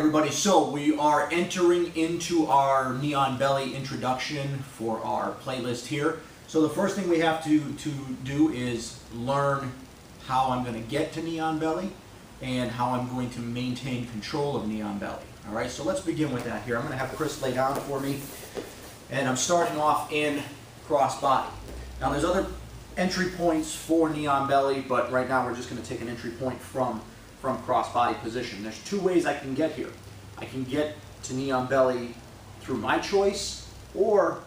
everybody, so we are entering into our knee on belly introduction for our playlist here. So the first thing we have to do is learn how I'm going to get to knee on belly and how I'm going to maintain control of knee on belly. All right, so let's begin with that here. I'm going to have Chris lay down for me, and I'm starting off in cross body. Now there's other entry points for knee on belly, but right now we're just going to take an entry point from cross body position. There's two ways I can get here. I can get to knee on belly through my choice, or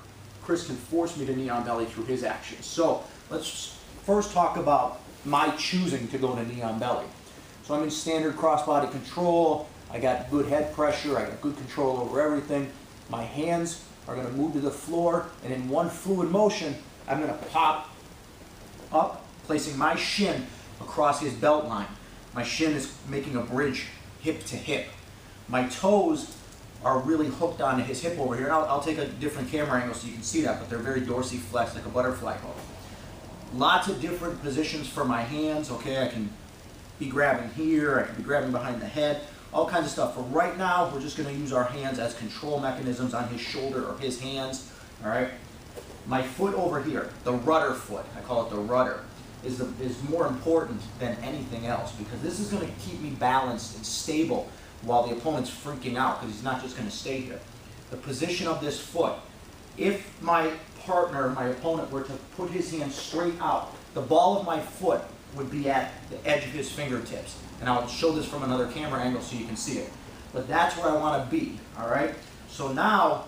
Chris can force me to knee on belly through his actions. So let's first talk about my choosing to go to knee on belly. So I'm in standard cross body control. I got good head pressure. I got good control over everything. My hands are going to move to the floor, and in one fluid motion, I'm going to pop up, placing my shin across his belt line. My shin is making a bridge hip to hip. My toes are really hooked onto his hip over here. And I'll take a different camera angle so you can see that, but they're very dorsiflexed like a butterfly hook. Lots of different positions for my hands. Okay, I can be grabbing here, I can be grabbing behind the head, all kinds of stuff. But right now, we're just going to use our hands as control mechanisms on his shoulder or his hands. All right. My foot over here, the rudder foot, I call it the rudder, is more important than anything else, because this is going to keep me balanced and stable while the opponent's freaking out, because he's not just going to stay here. The position of this foot, if my partner, my opponent, were to put his hand straight out, the ball of my foot would be at the edge of his fingertips. And I'll show this from another camera angle so you can see it. But that's where I want to be, all right? So now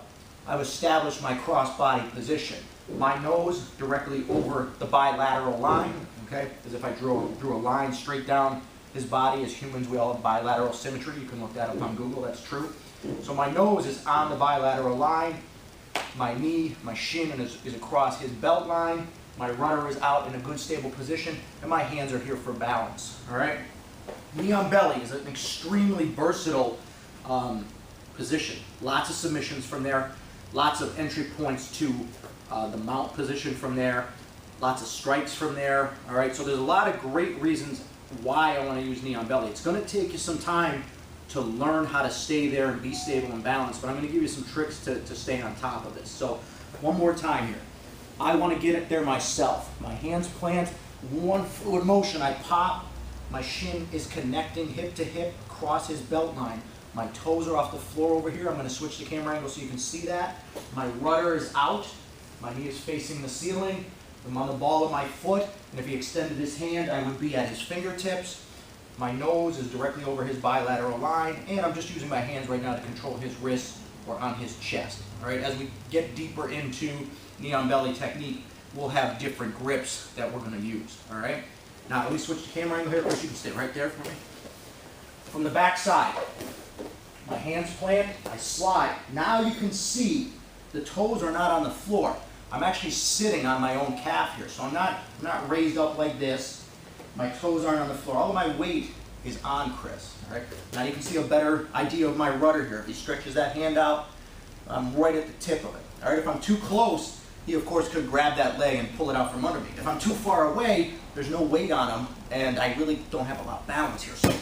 I've established my cross-body position. My nose directly over the bilateral line, okay? As if I drew a line straight down his body. As humans, we all have bilateral symmetry. You can look that up on Google, that's true. So my nose is on the bilateral line. My knee, my shin is across his belt line. My rudder is out in a good stable position, and my hands are here for balance, all right? Knee on belly is an extremely versatile position. Lots of submissions from there. Lots of entry points to the mount position from there, lots of strikes from there. All right, so there's a lot of great reasons why I want to use knee on belly. It's going to take you some time to learn how to stay there and be stable and balanced, but I'm going to give you some tricks to stay on top of this. So one more time here. I want to get it there myself. My hands plant, one fluid motion, I pop. My shin is connecting hip to hip across his belt line. My toes are off the floor over here. I'm going to switch the camera angle so you can see that. My rudder is out. My knee is facing the ceiling. I'm on the ball of my foot, and if he extended his hand, I would be at his fingertips. My nose is directly over his bilateral line, and I'm just using my hands right now to control his wrist or on his chest. All right, as we get deeper into knee on belly technique, we'll have different grips that we're going to use. All right. Now let me switch the camera angle here. Chris, you can stay right there for me. From the back side, my hands plant, I slide. Now you can see the toes are not on the floor. I'm actually sitting on my own calf here, so I'm not raised up like this. My toes aren't on the floor. All of my weight is on Chris. All right. Now you can see a better idea of my rudder here. If he stretches that hand out, I'm right at the tip of it. All right. If I'm too close, he of course could grab that leg and pull it out from under me. If I'm too far away, there's no weight on him, and I really don't have a lot of balance here. So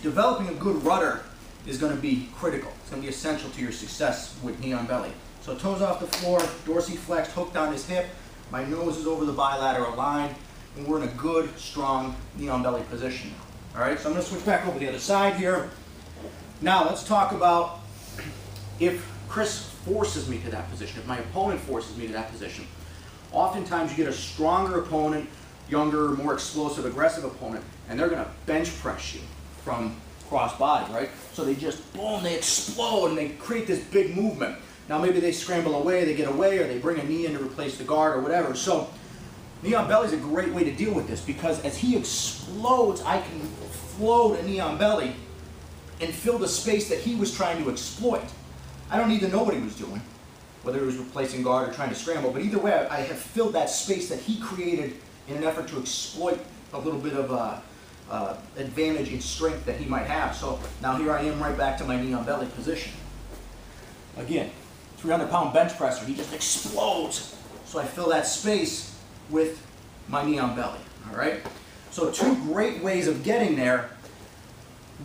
developing a good rudder is going to be critical. It's going to be essential to your success with knee on belly. So toes off the floor, dorsiflexed, hooked on his hip. My nose is over the bilateral line, and we're in a good, strong knee on belly position now. All right, so I'm going to switch back over to the other side here. Now let's talk about if Chris forces me to that position, if my opponent forces me to that position. Oftentimes you get a stronger opponent, younger, more explosive, aggressive opponent, and they're going to bench press you from cross body, right? So they just, boom, they explode and they create this big movement. Now maybe they scramble away, they get away, or they bring a knee in to replace the guard or whatever. So knee on belly is a great way to deal with this, because as he explodes, I can float a knee on belly and fill the space that he was trying to exploit. I don't need to know what he was doing, whether he was replacing guard or trying to scramble, but either way, I have filled that space that he created in an effort to exploit a little bit of advantage in strength that he might have. So now here I am right back to my knee on belly position. Again, 300-pound bench presser, he just explodes. So I fill that space with my knee on belly, all right? So two great ways of getting there.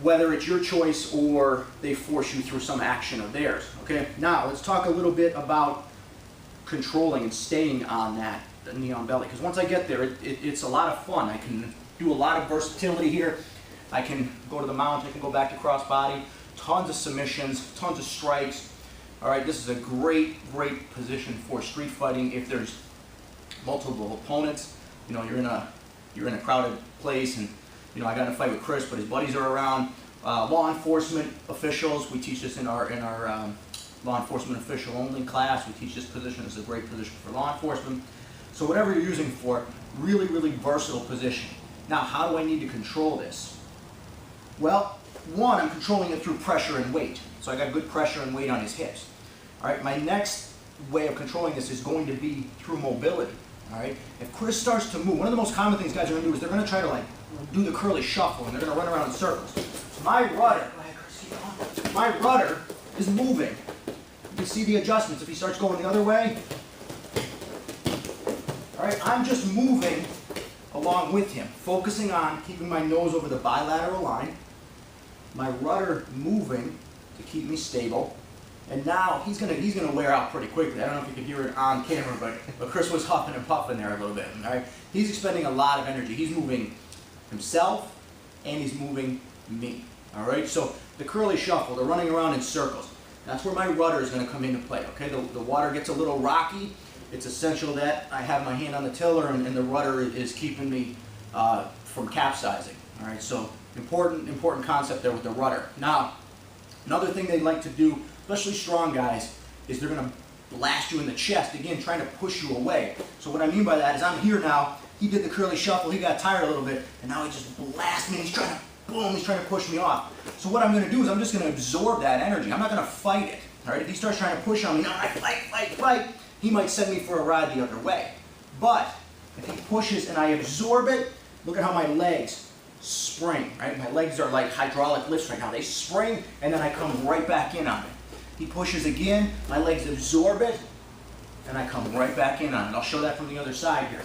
whether it's your choice or they force you through some action of theirs. Okay, now let's talk a little bit about controlling and staying on that knee on belly, because once I get there, it's a lot of fun. I can do a lot of versatility here. I can go to the mount, I can go back to cross body, tons of submissions, tons of strikes. All right, this is a great position for street fighting if there's multiple opponents. You know, you're in a crowded place, and you know, I got in a fight with Chris, but his buddies are around. Law enforcement officials, we teach this in our law enforcement official only class. We teach this position. It's a great position for law enforcement. So whatever you're using for it, really versatile position. Now, how do I need to control this? Well, one, I'm controlling it through pressure and weight. So I got good pressure and weight on his hips. All right, my next way of controlling this is going to be through mobility. All right, if Chris starts to move, one of the most common things guys are going to do is they're going to try to like do the curly shuffle, and they're going to run around in circles. My rudder is moving. You can see the adjustments. If he starts going the other way, all right, I'm just moving along with him, focusing on keeping my nose over the bilateral line, my rudder moving to keep me stable. And now he's gonna wear out pretty quickly. I don't know if you can hear it on camera, but Chris was huffing and puffing there a little bit. All right, he's expending a lot of energy. He's moving himself and he's moving me. All right, so the curly shuffle, the running around in circles, that's where my rudder is going to come into play. Okay, the water gets a little rocky. It's essential that I have my hand on the tiller and the rudder is keeping me from capsizing. All right, so important concept there with the rudder. Now, another thing they like to do, especially strong guys, is they're going to blast you in the chest, again, trying to push you away. So what I mean by that is I'm here now, he did the curly shuffle, he got tired a little bit, and now he just blasts me, he's trying to, boom, he's trying to push me off. So what I'm going to do is I'm just going to absorb that energy. I'm not going to fight it. All right, if he starts trying to push on me, now I fight, he might send me for a ride the other way. But if he pushes and I absorb it, look at how my legs spring, right? My legs are like hydraulic lifts right now. They spring, and then I come right back in on it. He pushes again, my legs absorb it, and I come right back in on it. I'll show that from the other side here.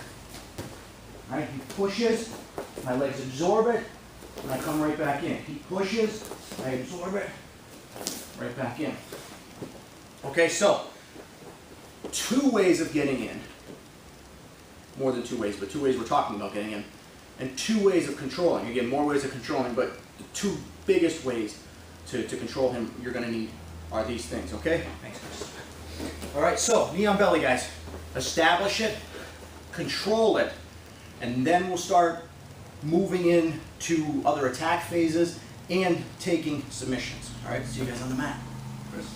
All right, he pushes, my legs absorb it, and I come right back in. He pushes, I absorb it, right back in. Okay, so 2 ways of getting in. More than 2 ways, but 2 ways we're talking about getting in. And 2 ways of controlling. Again, more ways of controlling, but the 2 biggest ways to control him you're going to need are these things, okay? Thanks, Chris. All right, so knee on belly, guys. Establish it, control it, and then we'll start moving into other attack phases and taking submissions. All right, see you guys on the mat. Chris.